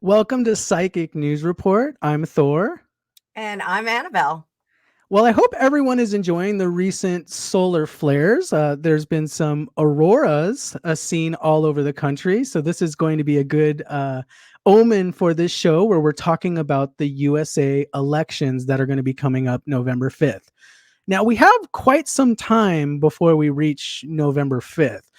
Welcome to Psychic News Report. I'm Thor. And I'm Annabelle. Well, I hope everyone is enjoying the recent solar flares. There's been some auroras seen all over the country. So, this is going to be a good omen for this show where we're talking about the USA elections that are going to be coming up November 5th. Now, we have quite some time before we reach November 5th.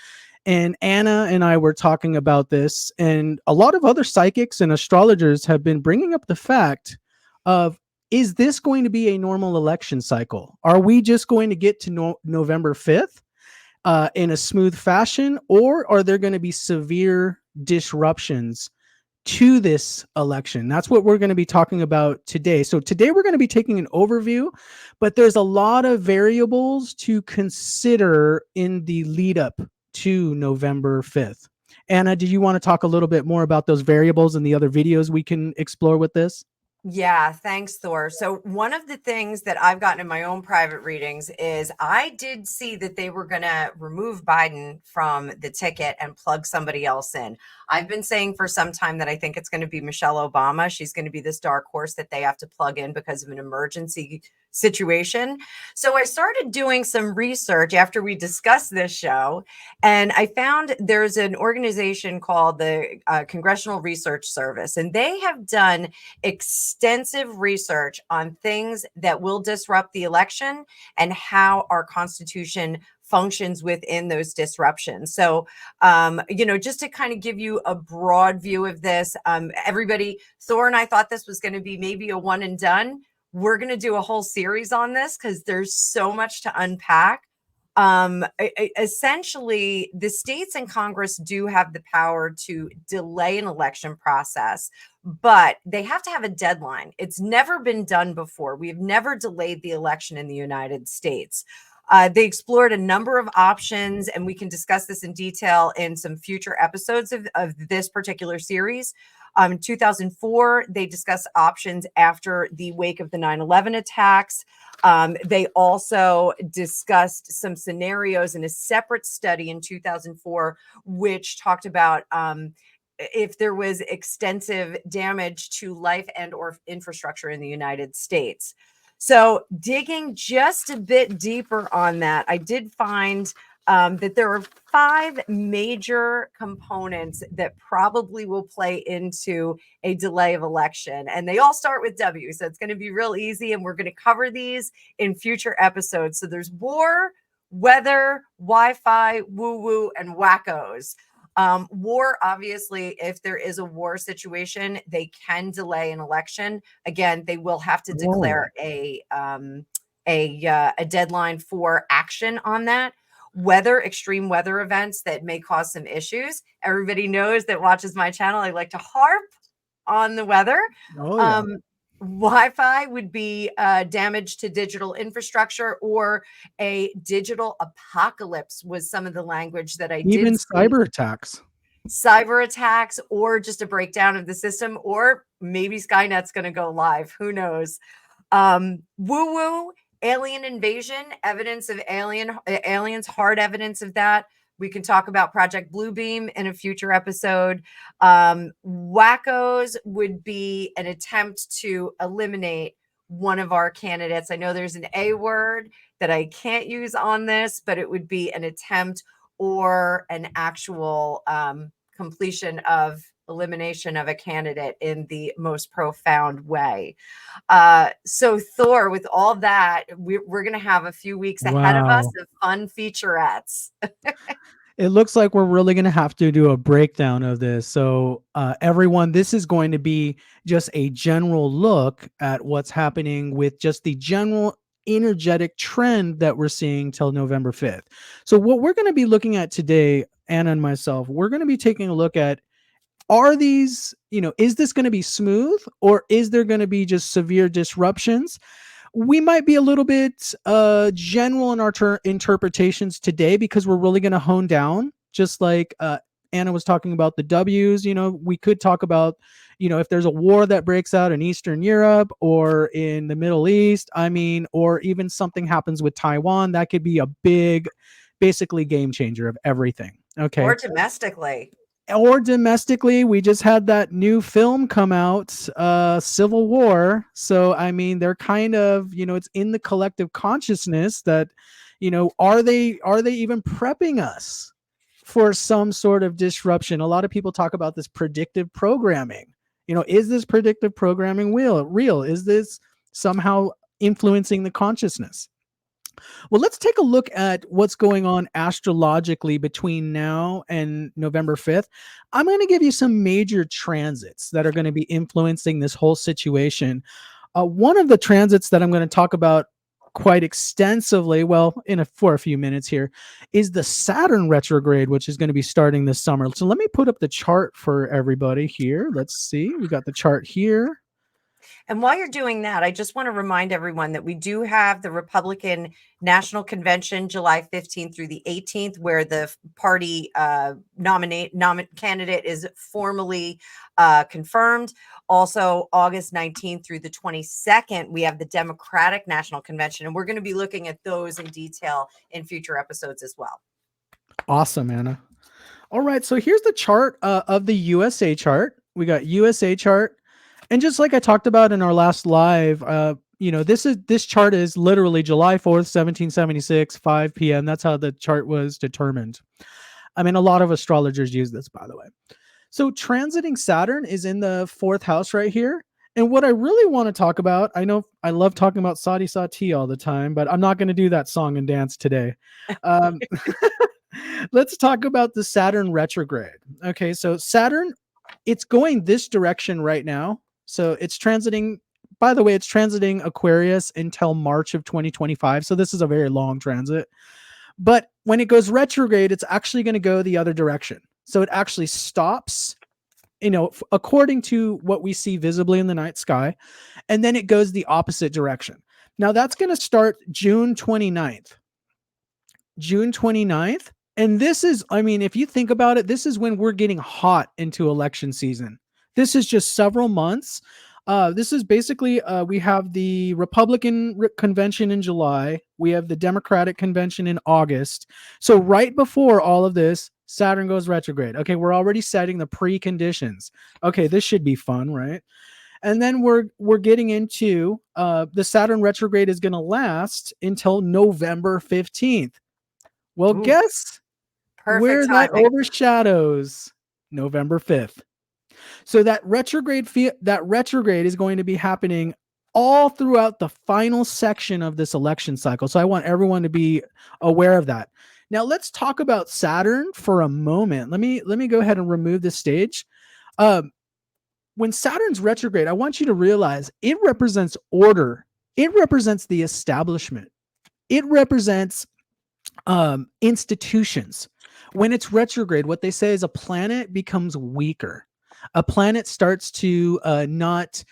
And Anna and I were talking about this, and a lot of other psychics and astrologers have been bringing up the fact of, is this going to be a normal election cycle? Are we just going to get to November 5th in a smooth fashion, or are there going to be severe disruptions to this election? That's what we're going to be talking about today. So today we're going to be taking an overview, but there's a lot of variables to consider in the lead up to November 5th. Anna, do you want to talk a little bit more about those variables and the other videos we can explore with this? Yeah, thanks, Thor. So, one of the things that I've gotten in my own private readings is I did see that they were going to remove Biden from the ticket and plug somebody else in. I've been saying for some time that I think it's going to be Michelle Obama. She's going to be this dark horse that they have to plug in because of an emergency situation. So, I started doing some research after we discussed this show, and I found there's an organization called the Congressional Research Service, and they have done extensive research on things that will disrupt the election and how our Constitution functions within those disruptions. So, just to kind of give you a broad view of this, everybody, Thor and I thought this was going to be maybe a one and done. We're going to do a whole series on this because there's so much to unpack. Essentially, the states and Congress do have the power to delay an election process, but they have to have a deadline. It's never been done before. We've never delayed the election in the United States. They explored a number of options, and we can discuss this in detail in some future episodes of this particular series. In 2004, they discussed options after the wake of the 9/11 attacks. They also discussed some scenarios in a separate study in 2004, which talked about if there was extensive damage to life and or infrastructure in the United States. So digging just a bit deeper on that, I did find that there are five major components that probably will play into a delay of election. And they all start with W. So it's going to be real easy. And we're going to cover these in future episodes. So there's war, weather, Wi-Fi, woo-woo, and wackos. War, obviously, if there is a war situation, they can delay an election. Again, they will have to declare a deadline for action on that. Weather, extreme weather events that may cause some issues. Everybody knows that watches my channel, I like to harp on the weather. Oh, yeah. Wi-Fi would be damage to digital infrastructure, or a digital apocalypse was some of the language that I did Even see. cyber attacks. Cyber attacks, or just a breakdown of the system, or maybe Skynet's going to go live. Who knows? Woo-woo, alien invasion, evidence of aliens, hard evidence of that. We can talk about Project Bluebeam in a future episode. Wackos would be an attempt to eliminate one of our candidates. I know there's an A word that I can't use on this, but it would be an attempt or an actual completion of elimination of a candidate in the most profound way. So Thor, with all that, we're going to have a few weeks ahead of us Wow. of fun featurettes. It looks like we're really going to have to do a breakdown of this. So, everyone, this is going to be just a general look at what's happening with just the general energetic trend that we're seeing till November 5th. So, what we're going to be looking at today, Anna and myself, we're going to be taking a look at, are these, is this going to be smooth, or is there going to be just severe disruptions? We might be a little bit general in our interpretations today because we're really going to hone down, just like Anna was talking about the W's. We could talk about, if there's a war that breaks out in Eastern Europe or in the Middle East, or even something happens with Taiwan, that could be a big, basically game changer of everything. Okay. Or domestically. or domestically, we just had that new film come out, Civil War. So I mean, they're kind of, it's in the collective consciousness that, are they even prepping us for some sort of disruption? A lot of people talk about this predictive programming. Is this predictive programming real? Is this somehow influencing the consciousness? Well, let's take a look at what's going on astrologically between now and November 5th. I'm going to give you some major transits that are going to be influencing this whole situation. One of the transits that I'm going to talk about quite extensively, for a few minutes here, is the Saturn retrograde, which is going to be starting this summer. So let me put up the chart for everybody here. Let's see. We got the chart here. And while you're doing that, I just want to remind everyone that we do have the Republican National Convention July 15th through the 18th, where the party candidate is formally confirmed. Also, August 19th through the 22nd, we have the Democratic National Convention, and we're going to be looking at those in detail in future episodes as well. Awesome, Anna. All right, so here's the chart of the USA chart. We got USA chart. And just like I talked about in our last live, this chart is literally July 4th, 1776, 5 p.m. That's how the chart was determined. I mean, a lot of astrologers use this, by the way. So transiting Saturn is in the 4th house right here. And what I really want to talk about, I know I love talking about Sadi Sati all the time, but I'm not going to do that song and dance today. Let's talk about the Saturn retrograde. Okay, so Saturn, it's going this direction right now. So it's transiting, by the way, it's transiting Aquarius until March of 2025. So this is a very long transit. But when it goes retrograde, it's actually going to go the other direction. So it actually stops, according to what we see visibly in the night sky. And then it goes the opposite direction. Now that's going to start June 29th. June 29th. And this is, if you think about it, this is when we're getting hot into election season. This is just several months. This is basically, we have the Republican convention in July. We have the Democratic convention in August. So right before all of this, Saturn goes retrograde. Okay, we're already setting the preconditions. Okay, this should be fun, right? And then we're getting into the Saturn retrograde is going to last until November 15th. Well, Ooh, guess where that overshadows November 5th. So that retrograde is going to be happening all throughout the final section of this election cycle. So I want everyone to be aware of that. Now let's talk about Saturn for a moment. Let me go ahead and remove this stage. When Saturn's retrograde, I want you to realize it represents order. It represents the establishment. It represents institutions. When it's retrograde, what they say is a planet becomes weaker. A planet starts to not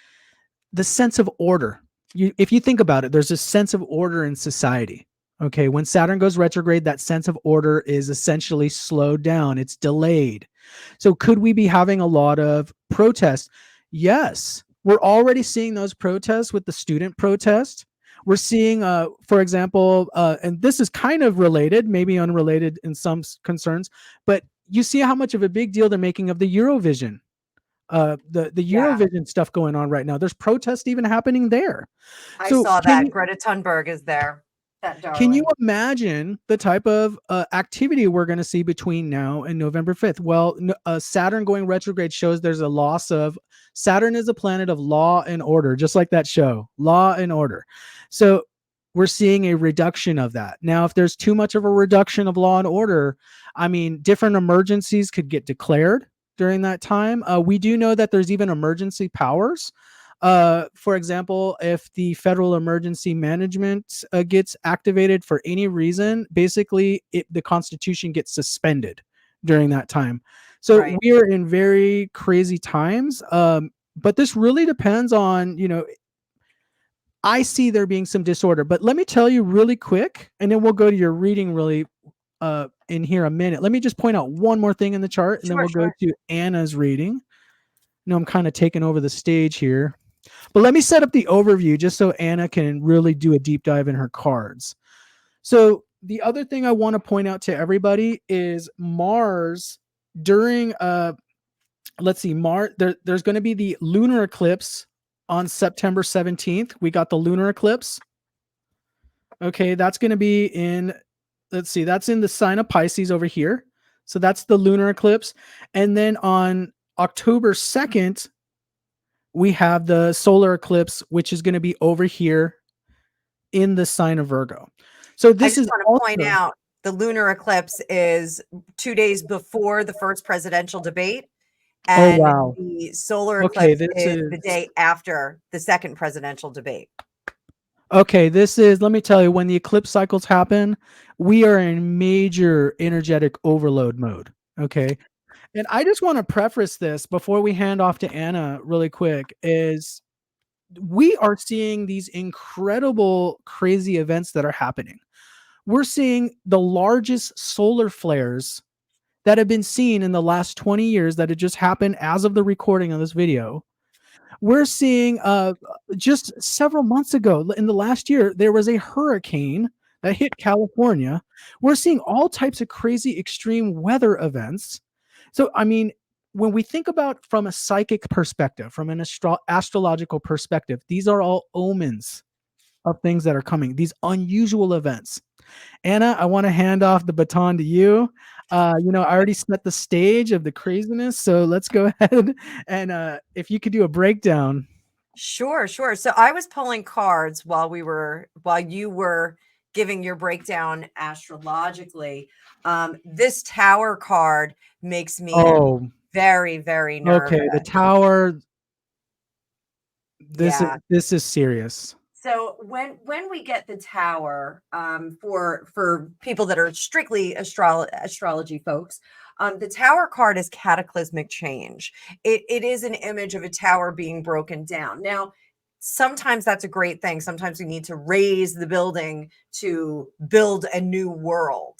the sense of order. If you think about it, there's a sense of order in society. Okay, when Saturn goes retrograde, that sense of order is essentially slowed down. It's delayed. So could we be having a lot of protests? Yes, we're already seeing those protests with the student protest. We're seeing, for example, and this is kind of related, maybe unrelated in some concerns, but you see how much of a big deal they're making of the Eurovision. The Eurovision stuff going on right now. There's protests even happening there. I saw that. Greta Thunberg is there. Can you imagine the type of activity we're going to see between now and November 5th? Well, Saturn going retrograde shows there's a loss of Saturn is a planet of law and order, just like that show, Law and Order. So we're seeing a reduction of that. Now, if there's too much of a reduction of law and order, different emergencies could get declared during that time. We do know that there's even emergency powers. For example, if the federal emergency management gets activated for any reason, basically the Constitution gets suspended during that time. So we are in very crazy times. But this really depends on, I see there being some disorder. But let me tell you really quick, and then we'll go to your reading really in here a minute. Let me just point out one more thing in the chart, and then we'll go to Anna's reading. No, I'm kind of taking over the stage here. But let me set up the overview just so Anna can really do a deep dive in her cards. So the other thing I want to point out to everybody is Mars during let's see, there's going to be the lunar eclipse on September 17th. We got the lunar eclipse. Okay, that's going to be in, let's see, that's in the sign of Pisces over here. So that's the lunar eclipse. And then on October 2nd, we have the solar eclipse, which is going to be over here in the sign of Virgo. So I this just is want to point also, out the lunar eclipse is 2 days before the first presidential debate, oh, and wow. the solar Okay, eclipse this is is, the day after the second presidential debate. okay, this is, let me tell you, when the eclipse cycles happen, we are in major energetic overload mode. Okay. And I just want to preface this before we hand off to Anna really quick is we are seeing these incredible, crazy events that are happening. We're seeing the largest solar flares that have been seen in the last 20 years that had just happened as of the recording of this video. We're seeing just several months ago in the last year, there was a hurricane that hit California. We're seeing all types of crazy extreme weather events. So, I mean, when we think about from a psychic perspective, from an astrological perspective, these are all omens of things that are coming, these unusual events. Anna, I want to hand off the baton to you. I already set the stage of the craziness, so let's go ahead and if you could do a breakdown. Sure, sure. So I was pulling cards while you were giving your breakdown astrologically. This tower card makes me Oh, very, very nervous. okay. The tower. This is Yeah. this is serious. So when we get the tower, for people that are strictly astrology folks, the tower card is cataclysmic change. It is an image of a tower being broken down. Now, sometimes that's a great thing. Sometimes we need to raise the building to build a new world.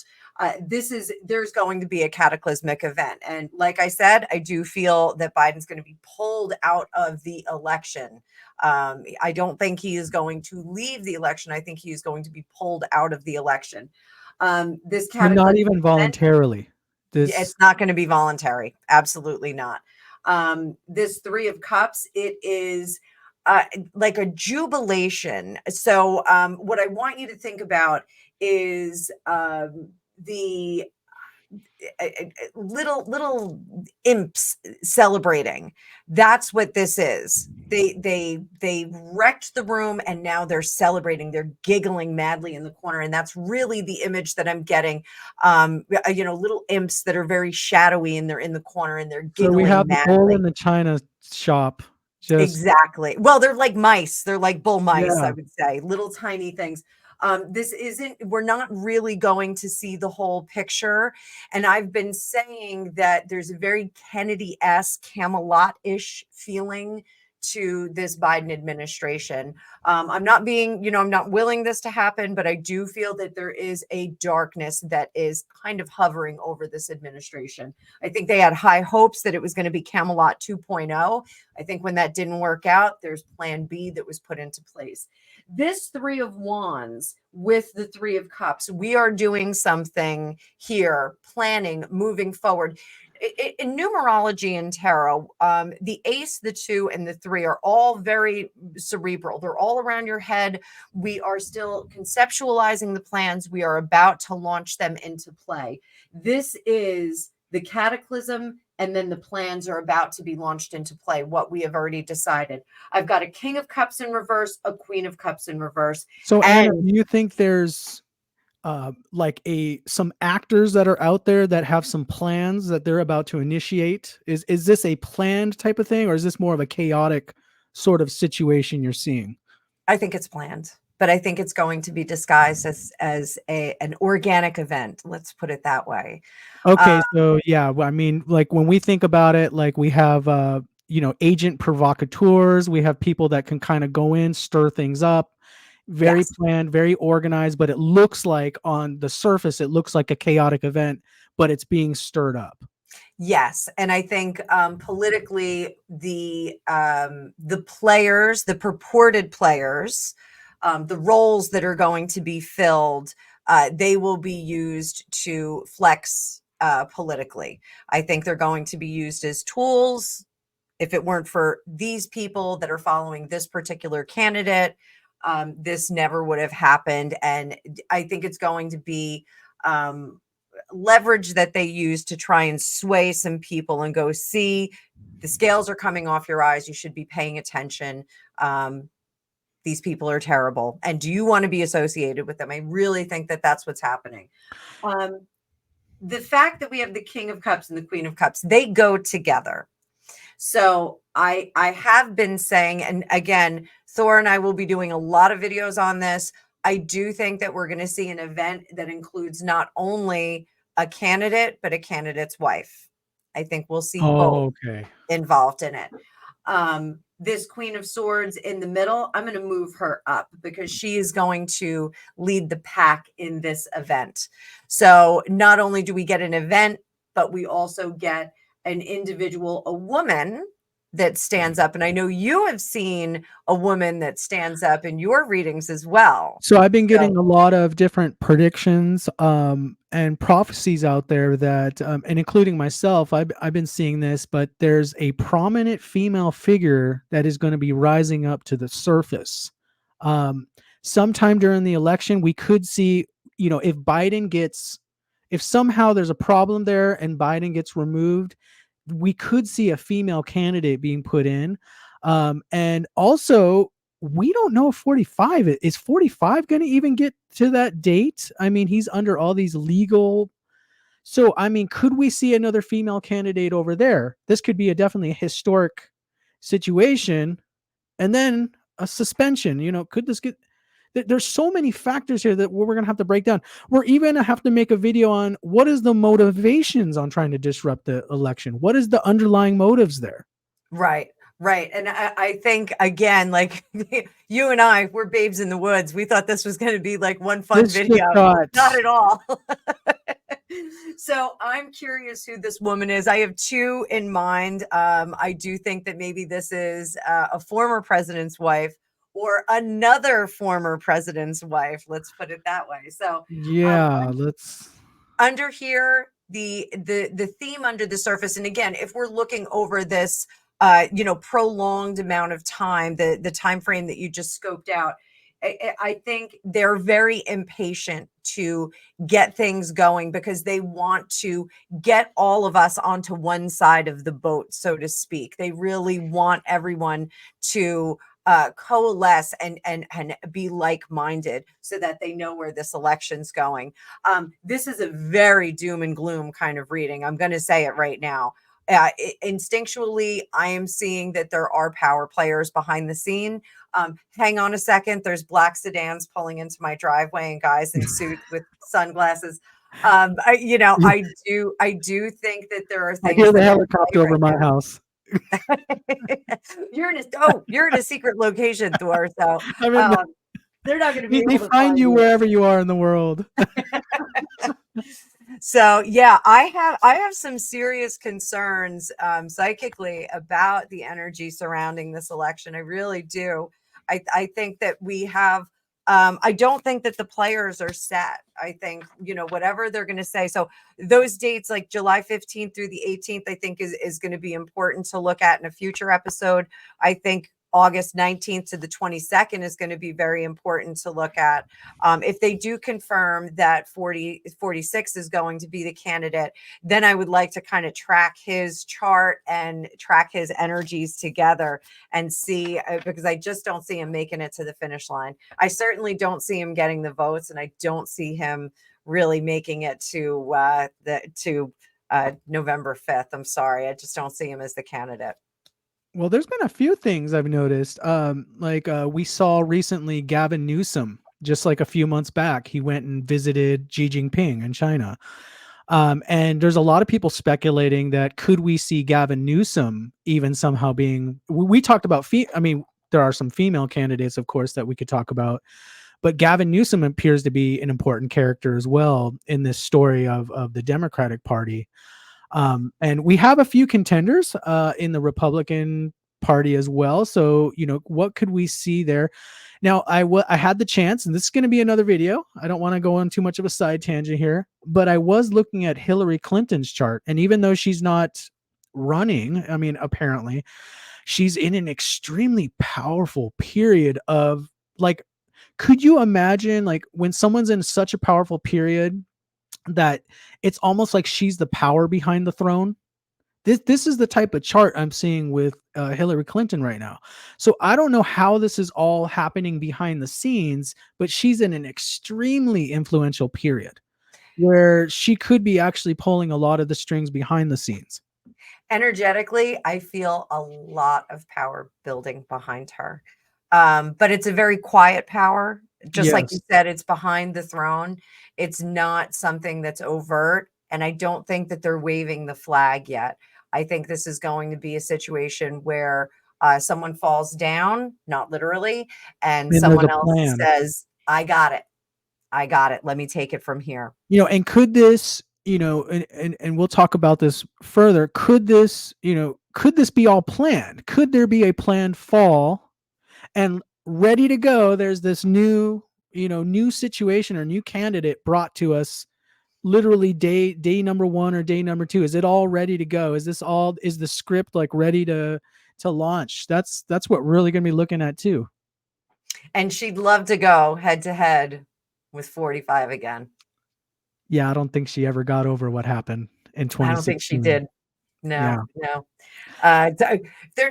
There's going to be a cataclysmic event, and like I said, I do feel that Biden's going to be pulled out of the election. I don't think he is going to leave the election. I think he is going to be pulled out of the election. This And not cataclysmic even event, voluntarily. it's This not going to be voluntary. Absolutely not. This Three of Cups, it is like a jubilation. So, what I want you to think about is the little imps celebrating. That's what this is. They wrecked the room and now they're celebrating. They're giggling madly in the corner, and that's really the image that I'm getting. Little imps that are very shadowy and they're in the corner and they're so we giggling have the bull madly. in the china shop. Just Exactly. Well, they're like mice. They're like bull mice, I yeah. would say, little tiny things. We're not really going to see the whole picture. And I've been saying that there's a very Kennedy-esque, Camelot-ish feeling to this Biden administration. I'm not willing this to happen, but I do feel that there is a darkness that is kind of hovering over this administration. I think they had high hopes that it was going to be Camelot 2.0. I think when that didn't work out, there's plan B that was put into place. This Three of Wands with the Three of Cups, we are doing something here, planning, moving forward. In numerology and tarot, the ace, the two, and the three are all very cerebral. They're all around your head. We are still conceptualizing the plans. We are about to launch them into play. This is the cataclysm, and then the plans are about to be launched into play, what we have already decided. I've got a King of Cups in reverse, a Queen of Cups in reverse, So Anna, and do you think there's like some actors that are out there that have some plans that they're about to initiate? Is this a planned type of thing, or is this more of a chaotic sort of situation you're seeing? I think it's planned, but I think it's going to be disguised as an organic event. Let's put it that way. Uh, Okay, so yeah, I mean, like when we think about it, like we have agent provocateurs, we have people that can kind of go in, stir things up, very yes, planned, very organized, but it looks like on the surface, it looks like a chaotic event, but it's being stirred up. yes, and I think politically, the players, the purported players, the roles that are going to be filled, they will be used to flex politically. I think they're going to be used as tools. If it weren't for these people that are following this particular candidate, this never would have happened. And I think it's going to be leverage that they use to try and sway some people and go, see, the scales are coming off your eyes. You should be paying attention. These people are terrible. And do you want to be associated with them? I really think that that's what's happening. The fact that we have the King of Cups and the Queen of Cups, they go together. So I have been saying, and again, Thor and I will be doing a lot of videos on this. I do think that we're going to see an event that includes not only a candidate, but a candidate's wife. I think we'll see both Okay. involved in it. This Queen of Swords in the middle, I'm going to move her up because she is going to lead the pack in this event. So not only do we get an event, but we also get an individual, a woman that stands up. And I know you have seen a woman that stands up in your readings as well. So I've been getting a lot of different predictions and prophecies out there that, and including myself, I've been seeing this, but there's a prominent female figure that is going to be rising up to the surface. Sometime during the election, we could see, if somehow there's a problem there and Biden gets removed, we could see a female candidate being put in. And also, we don't know if 45 is 45 going to even get to that date. I mean, he's under all these legal. So, I mean, could we see another female candidate over there? This could be definitely a historic situation. And then a suspension, could this get, there's so many factors here that we're going to have to break down. We're even going to have to make a video on what is the motivations on trying to disrupt the election. What is the underlying motives there? Right. Right. And I think, again, like you and I, we're babes in the woods. We thought this was going to be like one fun video. Not at all. So I'm curious who this woman is. I have two in mind. I do think that maybe this is a former president's wife or another former president's wife. Let's put it that way. So yeah, under here, the theme under the surface. And again, if we're looking over this prolonged amount of time, the time frame that you just scoped out, I think they're very impatient to get things going because they want to get all of us onto one side of the boat, so to speak. They really want everyone to coalesce and be like-minded so that they know where this election's going. This is a very doom and gloom kind of reading. I'm going to say it right now. Instinctually, I am seeing that there are power players behind the scene. Hang on a second. There's black sedans pulling into my driveway and guys in suits with sunglasses. I do think that there are things. I hear the helicopter over my house. You're in a secret location, Thor. So they're not going to be able to find you wherever you are in the world. So yeah, I have some serious concerns psychically about the energy surrounding this election. I really do. I think that we have. I don't think that the players are set. I think, whatever they're going to say. So those dates like July 15th through the 18th, I think is going to be important to look at in a future episode. I think August 19th to the 22nd is going to be very important to look at. If they do confirm that 46 is going to be the candidate, then I would like to kind of track his chart and track his energies together and see, because I just don't see him making it to the finish line. I certainly don't see him getting the votes, and I don't see him really making it to November 5th. I'm sorry. I just don't see him as the candidate. Well, there's been a few things I've noticed. We saw recently Gavin Newsom, just like a few months back, he went and visited Xi Jinping in China. And there's a lot of people speculating that could we see Gavin Newsom even somehow being, we talked about, there are some female candidates, of course, that we could talk about, but Gavin Newsom appears to be an important character as well in this story of the Democratic Party. And we have a few contenders in the Republican party as well. So, what could we see there? Now, I had the chance, and this is going to be another video. I don't want to go on too much of a side tangent here, but I was looking at Hillary Clinton's chart, and even though she's not running, I mean, apparently, she's in an extremely powerful period of, like, could you imagine, like, when someone's in such a powerful period that it's almost like she's the power behind the throne? This is the type of chart I'm seeing with Hillary Clinton right now. So I don't know how this is all happening behind the scenes, but she's in an extremely influential period where she could be actually pulling a lot of the strings behind the scenes. Energetically, I feel a lot of power building behind her. But it's a very quiet power. Just like you Yes. said, it's behind the throne. It's not something that's overt. And I don't think that they're waving the flag yet. I think this is going to be a situation where someone falls down, not literally, and And there's someone a else plan. says, I got it. I got it. Let me take it from here. And could this, and we'll talk about this further, could this be all planned? Could there be a planned fall and ready to go? There's this new situation or new candidate brought to us literally day number 1 or day number 2. Is it all ready to go? Is the script like ready to launch? That's what we're really going to be looking at too. And she'd love to go head to head with 45 again. Yeah, I don't think she ever got over what happened in I don't think she 2016. did. No, Yeah. no.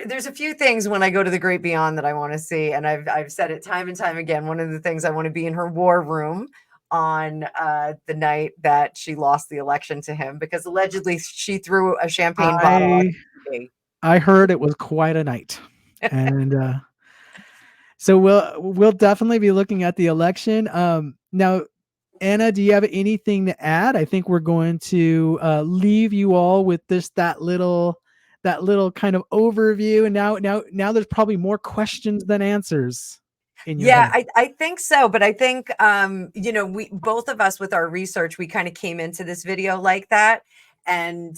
There's a few things when I go to the great beyond that I want to see, and I've said it time and time again. One of the things I want to be in her war room on the night that she lost the election to him, because allegedly she threw a champagne bottle I at TV. I heard it was quite a night. And so we'll definitely be looking at the election. Now, Anna, do you have anything to add? I think we're going to leave you all with that little kind of overview. And now there's probably more questions than answers in your Yeah, head. I think so. But I think, we both of us with our research, we kind of came into this video like that. And,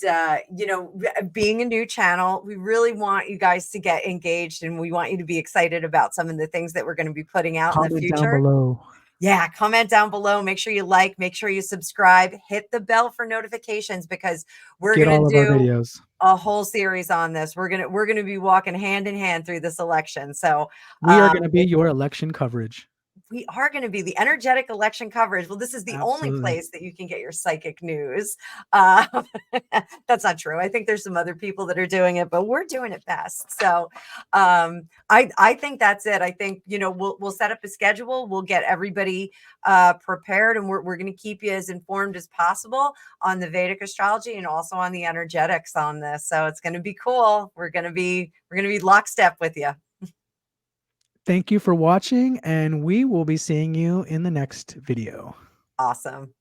being a new channel, we really want you guys to get engaged, and we want you to be excited about some of the things that we're going to be putting out in the Comment down future. below. Yeah, comment down below. Make sure you like, make sure you subscribe, hit the bell for notifications, because we're Get going all to of our do videos. a whole series on this. We're going to be walking hand in hand through this election. So, We are going to be your election coverage. we are going to be the energetic election coverage. Well, this is the only Absolutely. place that you can get your psychic news. Uh, that's not true. I think there's some other people that are doing it, but we're doing it best. So I think that's it. I think, we'll set up a schedule. We'll get everybody prepared, and we're going to keep you as informed as possible on the Vedic astrology and also on the energetics on this. So it's going to be cool. We're going to be lockstep with you. Thank you for watching, and we will be seeing you in the next video. Awesome.